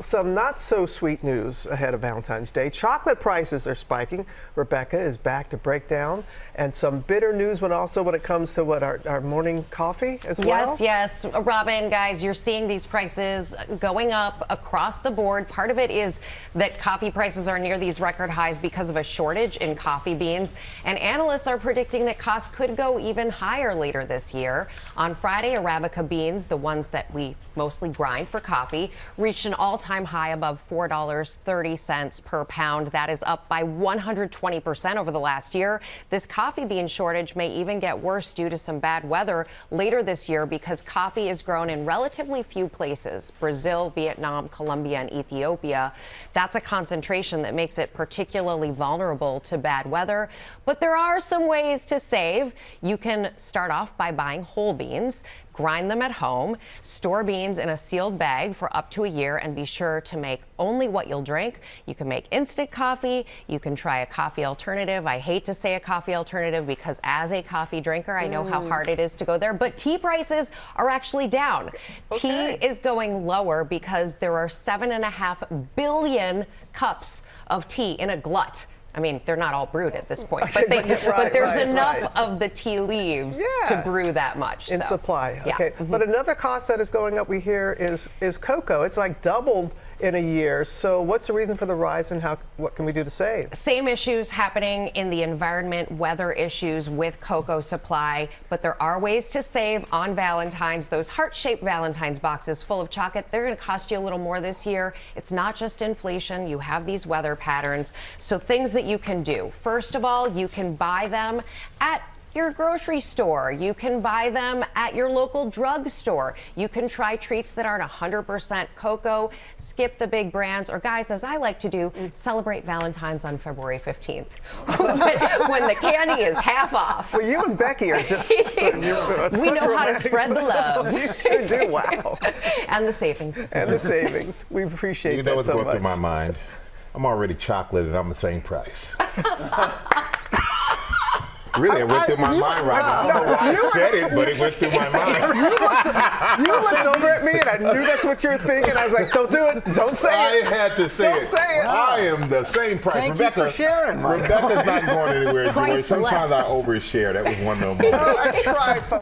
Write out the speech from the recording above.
Some not so sweet news ahead of Valentine's Day. Chocolate prices are spiking. Rebecca is back to break down. And some bitter news when it comes to our morning coffee as well. Yes. Robin, guys, you're seeing these prices going up across the board. Part of it is that coffee prices are near these record highs because of a shortage in coffee beans. And analysts are predicting that costs could go even higher later this year. On Friday, Arabica beans, the ones that we mostly grind for coffee, reached an all-time high above $4.30 per pound. That is up by 120% over the last year. This coffee bean shortage may even get worse due to some bad weather later this year because coffee is grown in relatively few places: Brazil, Vietnam, Colombia, and Ethiopia. That's a concentration that makes it particularly vulnerable to bad weather. But there are some ways to save. You can start off by buying whole beans, grind them at home, store beans in a sealed bag for up to a year, and be sure to make only what you'll drink. You can make instant coffee. You can try a coffee alternative. I hate to say a coffee alternative because as a coffee drinker, I know how hard it is to go there. But tea prices are actually down. Okay. Tea is going lower because there are 7.5 billion cups of tea in a glut. I mean, they're not all brewed at this point, but, there's enough of the tea leaves to brew that much. In supply. Okay. But another cost that is going up, we hear, is cocoa. It's like doubled in a year. So what's the reason for the rise, and what can we do to save? Same issues happening in the environment, weather issues with cocoa supply, but there are ways to save on Valentine's. Those heart-shaped Valentine's boxes full of chocolate, they're going to cost you a little more this year. It's not just inflation. You have these weather patterns. So things that you can do. First of all, you can buy them at your grocery store. You can buy them at your local drugstore. You can try treats that aren't 100% cocoa. Skip the big brands, or guys, as I like to do, celebrate Valentine's on February 15th when the candy is half off. Well, you and Becky are just we know how to spread the love. You sure do. Wow. And the savings. And the savings. We appreciate that so much. You know what's going through my mind? I'm already chocolate and I'm the same price. Really, it went through my mind right now. I don't know why I said it, but it went through my mind. You looked over at me, and I knew that's what you were thinking. I was like, don't do it. Don't say it. I had to say Don't say it. I am the same price. Thank Rebecca, you for sharing, Mike. Rebecca's not going anywhere. Priceless. Sometimes I overshare. That was one of them moments. I tried.